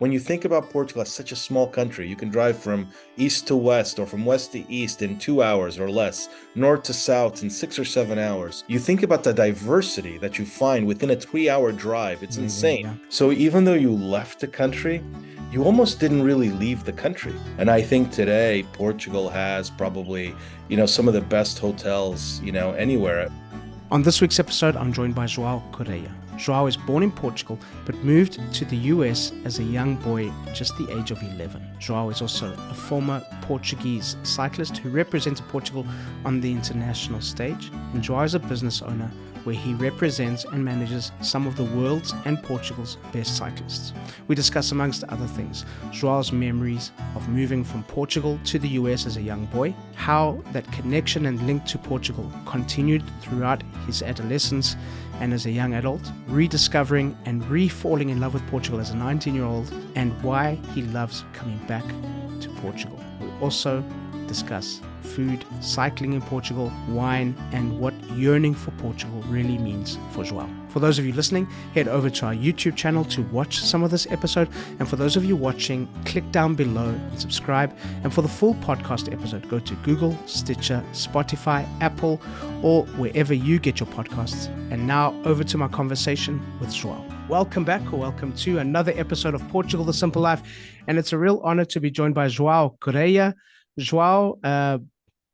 When you think about Portugal as such a small country, you can drive from east to west or from west to east in 2 hours or less, north to south in 6 or 7 hours. You think about the diversity that you find within a 3 hour drive. It's Amazing, insane. yeah. So even though you left the country, you almost didn't really leave the country. And I think today Portugal has probably, some of the best hotels, anywhere. On this week's episode, I'm joined by Joao Correia. Joao is born in Portugal, but moved to the US as a young boy, just the age of 11. Joao is also a former Portuguese cyclist who represented Portugal on the international stage. And Joao is a business owner where he represents and manages some of the world's and Portugal's best cyclists. We discuss, amongst other things, Joao's memories of moving from Portugal to the US as a young boy, how that connection and link to Portugal continued throughout his adolescence and as a young adult, rediscovering and re-falling in love with Portugal as a 19-year-old, and why he loves coming back to Portugal. We also discuss food, cycling in Portugal, wine, and what yearning for Portugal really means for Joao. For those of you listening, head over to our YouTube channel to watch some of this episode. And for those of you watching, click down below and subscribe. And for the full podcast episode, go to Google, Stitcher, Spotify, Apple, or wherever you get your podcasts. And now over to my conversation with Joao. Welcome back, or welcome to another episode of Portugal, The Simple Life. And it's a real honor to be joined by Joao Correia. Joao,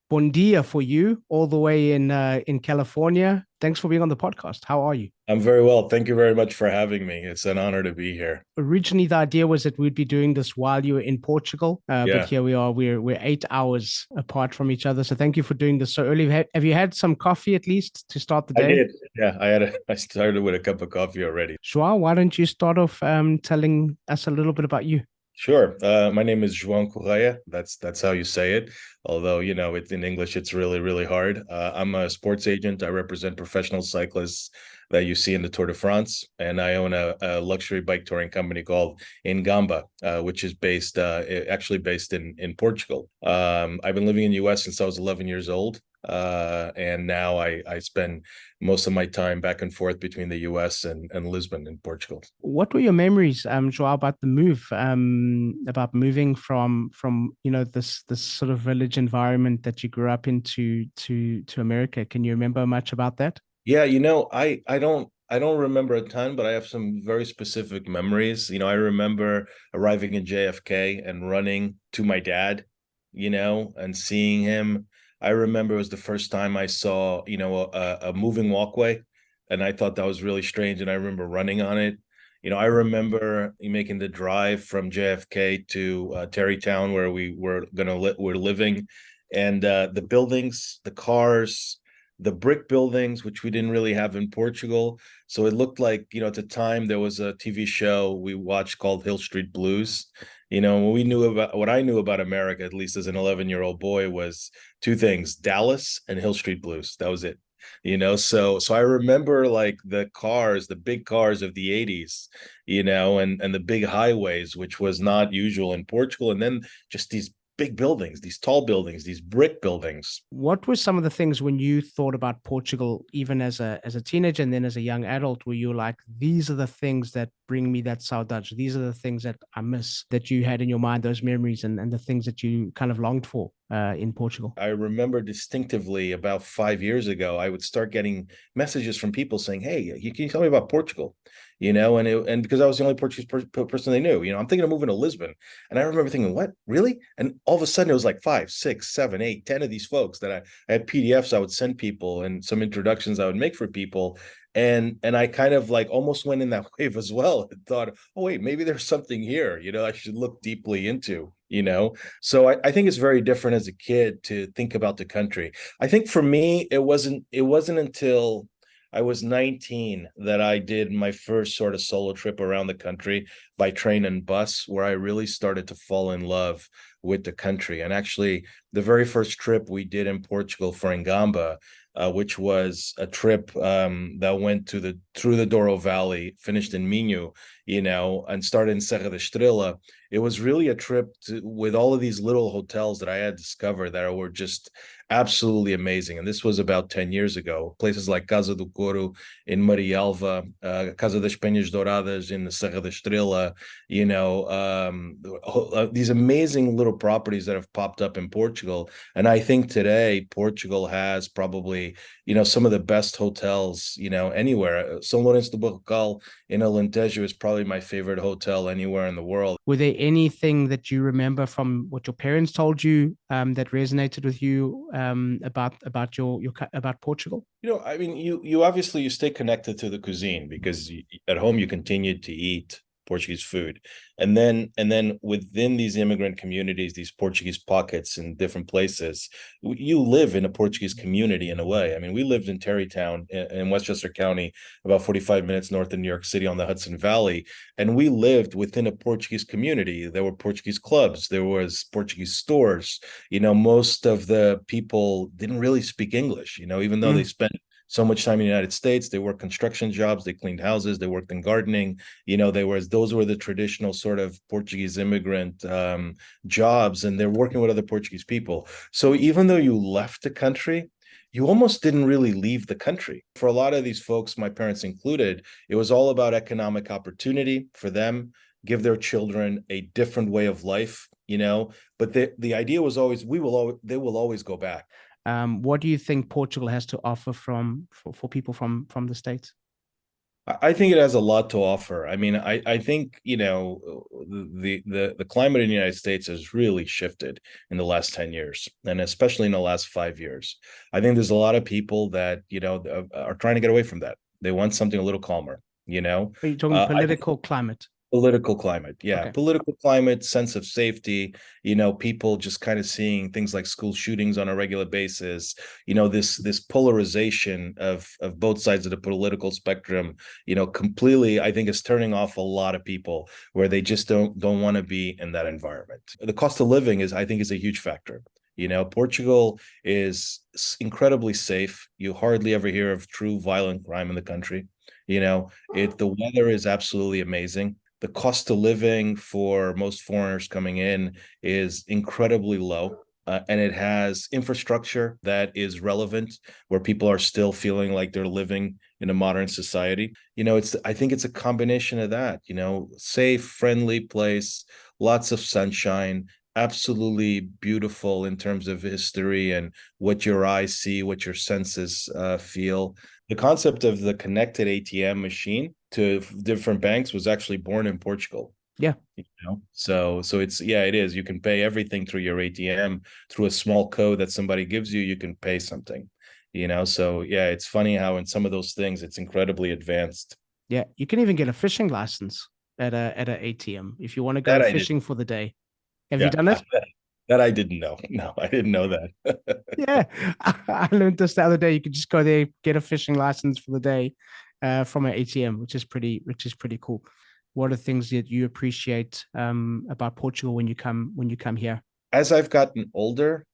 bon dia for you, all the way in California. Thanks for being on the podcast. How are you? I'm very well. Thank you very much for having me. It's an honor to be here. Originally, the idea was that we'd be doing this while you were in Portugal, but here we are. We're 8 hours apart from each other. So thank you for doing this so early. Have you had some coffee at least to start the day? I did. Yeah, I started with a cup of coffee already. Joao, why don't you start off telling us a little bit about you? Sure. My name is Joao Correia. That's how you say it. Although, it's in English, it's really, really hard. I'm a sports agent. I represent professional cyclists that you see in the Tour de France. And I own a luxury bike touring company called Ingamba, which is actually based in Portugal. I've been living in the US since I was 11 years old. And now I spend most of my time back and forth between the US and Lisbon in Portugal. What were your memories, Joao, about the move, about moving from this sort of village environment that you grew up into to America? Can you remember much about that? Yeah, I don't remember a ton, but I have some very specific memories. I remember arriving in JFK and running to my dad, and seeing him. I remember it was the first time I saw, a moving walkway, and I thought that was really strange. And I remember running on it. I remember making the drive from JFK to Terrytown, where we're living, and the buildings, the cars, the brick buildings, which we didn't really have in Portugal. So it looked like, at the time there was a TV show we watched called Hill Street Blues. What I knew about America, at least as an 11-year-old boy, was two things: Dallas and Hill Street Blues. That was it. So I remember like the big cars of the 80s, and the big highways, which was not usual in Portugal. And then just these big buildings, these tall buildings, these brick buildings. What were some of the things when you thought about Portugal, even as a teenager and then as a young adult, where you were like, these are the things that bring me that saudade. These are the things that I miss, that you had in your mind, those memories and the things that you kind of longed for in Portugal? I remember distinctively about 5 years ago, I would start getting messages from people saying, "Hey, can you tell me about Portugal?" And because I was the only Portuguese person they knew, I'm thinking of moving to Lisbon. And I remember thinking, what, really? And all of a sudden it was like 5, 6, 7, 8, 10 of these folks that I had PDFs I would send people and some introductions I would make for people. And I kind of like almost went in that wave as well and thought, oh, wait, maybe there's something here, I should look deeply into, So I think it's very different as a kid to think about the country. I think for me, it wasn't until I was 19 that I did my first sort of solo trip around the country by train and bus, where I really started to fall in love with the country. And actually, the very first trip we did in Portugal for Ingamba, which was a trip that went through the Douro Valley, finished in Minho, and started in Serra da Estrela. It was really a trip with all of these little hotels that I had discovered that were just absolutely amazing. And this was about 10 years ago. Places like Casa do Coro in Marialva, Casa das Penhas Douradas in the Serra da Estrela, these amazing little properties that have popped up in Portugal. And I think today Portugal has probably, some of the best hotels, anywhere. São Lourenço do Barrocal in Alentejo is probably my favorite hotel anywhere in the world. Were there anything that you remember from what your parents told you that resonated with you about Portugal? I mean, you obviously you stay connected to the cuisine because at home you continue to eat Portuguese food, and then within these immigrant communities, these Portuguese pockets in different places, you live in a Portuguese community in a way. I mean, we lived in Terrytown in Westchester County, about 45 minutes north of New York City on the Hudson Valley, and we lived within a Portuguese community. There were Portuguese clubs, there was Portuguese stores. Most of the people didn't really speak English. Even though they Mm. spent so much time in the United States. They worked construction jobs, they cleaned houses, they worked in gardening. Those were the traditional sort of Portuguese immigrant jobs, and they're working with other Portuguese people. So even though you left the country, you almost didn't really leave the country. For a lot of these folks, my parents included, it was all about economic opportunity for them, give their children a different way of life, but the idea was always they will always go back. What do you think Portugal has to offer for people from the States? I think it has a lot to offer. I mean, I think the climate in the United States has really shifted in the last 10 years, and especially in the last 5 years. I think there's a lot of people that are trying to get away from that. They want something a little calmer. Are you talking I think political climate? political climate, yeah, Okay. political climate, sense of safety, people just kind of seeing things like school shootings on a regular basis, this polarization of both sides of the political spectrum, completely, I think, is turning off a lot of people where they just don't want to be in that environment. The cost of living is, I think, is a huge factor. Portugal is incredibly safe. You hardly ever hear of true violent crime in the country. The weather is absolutely amazing. The cost of living for most foreigners coming in is incredibly low. And it has infrastructure that is relevant, where people are still feeling like they're living in a modern society. I think it's a combination of that, safe, friendly place, lots of sunshine, absolutely beautiful in terms of history and what your eyes see, what your senses feel. The concept of the connected ATM machine to different banks was actually born in Portugal. Yeah. So it's, yeah, it is. You can pay everything through your ATM through a small code that somebody gives you. You can pay something. So yeah, it's funny how in some of those things it's incredibly advanced. Yeah. You can even get a fishing license at a ATM if you want to go That I didn't. fishing for the day. Have you Yeah, done it? that I didn't know. No, I didn't know that. Yeah. I learned this the other day. You could just go there, get a fishing license for the day from an ATM, which is pretty cool. What are things that you appreciate about Portugal when you come here? As I've gotten older,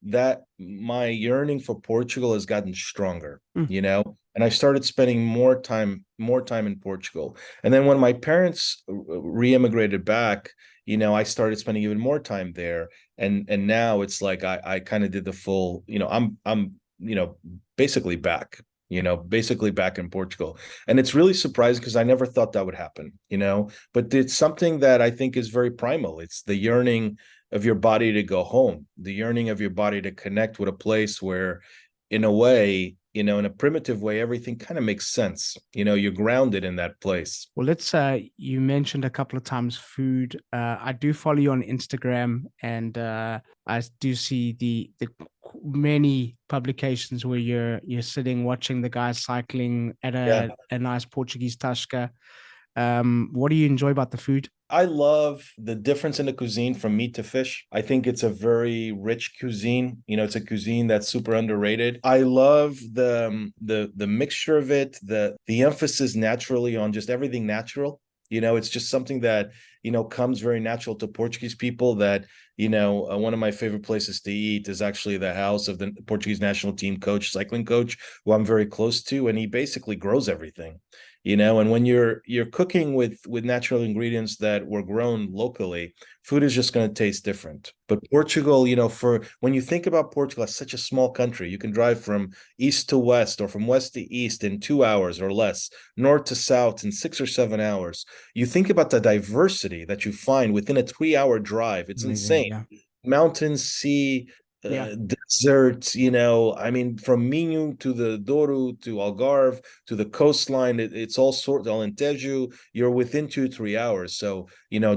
that my yearning for Portugal has gotten stronger, Mm. and I started spending more time in Portugal. And then when my parents re-immigrated back, I started spending even more time there. And now it's like I kind of did the full, I'm basically back. Basically back in Portugal. And it's really surprising because I never thought that would happen, but it's something that I think is very primal. It's the yearning of your body to go home, the yearning of your body to connect with a place where, in a way, in a primitive way, everything kind of makes sense. You're grounded in that place. Well, let's you mentioned a couple of times food. I do follow you on Instagram, and I do see the many publications where you're sitting watching the guys cycling at Yeah. a nice Portuguese tasca. What do you enjoy about the food? I love the difference in the cuisine from meat to fish. I think it's a very rich cuisine. It's a cuisine that's super underrated. I love the mixture of it, the emphasis naturally on just everything natural. It's just something that, comes very natural to Portuguese people. That, one of my favorite places to eat is actually the house of the Portuguese national team coach, cycling coach, who I'm very close to, and he basically grows everything. And when you're cooking with natural ingredients that were grown locally, food is just going to taste different. But Portugal, for when you think about Portugal as such a small country, you can drive from east to west or from west to east in 2 hours or less, north to south in 6 or 7 hours. You think about the diversity that you find within a 3 hour drive. It's Amazing. insane. Yeah. Mountains, sea, Yeah. deserts, I mean, from Minho to the Douro to Algarve to the coastline, it's all sorts, Alentejo, you're within 2, 3 hours. So,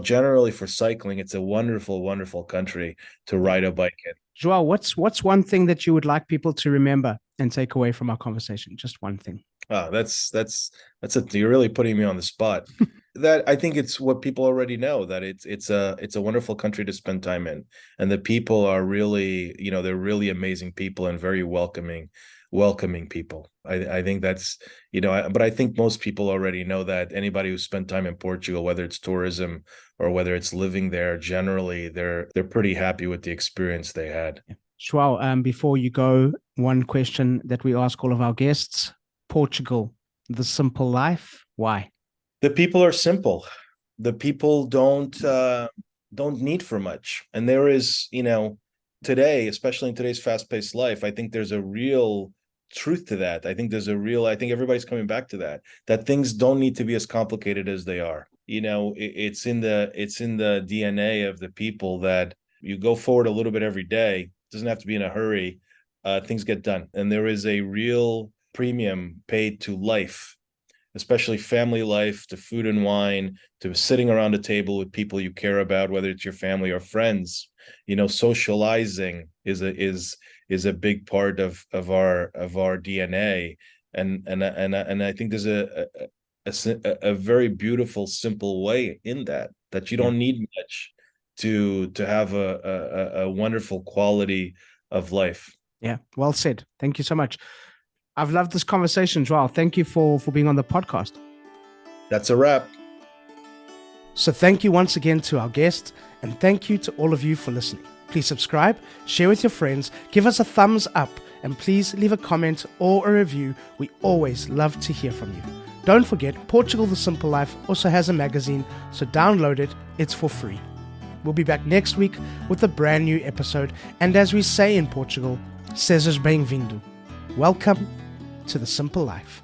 generally for cycling, it's a wonderful, wonderful country to Yeah. ride a bike in. Joao, what's one thing that you would like people to remember and take away from our conversation? Just one thing. You're really putting me on the spot. That I think it's what people already know, that it's a wonderful country to spend time in, and the people are really, they're really amazing people and very welcoming people. I think that's, but I think most people already know that. Anybody who spent time in Portugal, whether it's tourism or whether it's living there, generally they're pretty happy with the experience they had. Yeah. Joao, before you go, one question that we ask all of our guests: Portugal, the simple life. Why? The people are simple. The people don't need for much. And there is, today, especially in today's fast-paced life, I think there's a real truth to that. I think everybody's coming back to that things don't need to be as complicated as they are. It's in the DNA of the people that you go forward a little bit every day. It doesn't have to be in a hurry. Things get done. And there is a real premium paid to life, especially family life, to food and wine, to sitting around a table with people you care about, whether it's your family or friends. Socializing is a big part of our DNA, and I think there's a very beautiful, simple way in that you Yeah. don't need much to have a wonderful quality of life. Yeah. Well said. Thank you so much. I've loved this conversation, Joao. Thank you for being on the podcast. That's a wrap. So thank you once again to our guests, and thank you to all of you for listening. Please subscribe, share with your friends, give us a thumbs up, and please leave a comment or a review. We always love to hear from you. Don't forget, Portugal The Simple Life also has a magazine, so download it. It's for free. We'll be back next week with a brand new episode, and as we say in Portugal, sejas bem-vindo. Welcome to The Simple Life.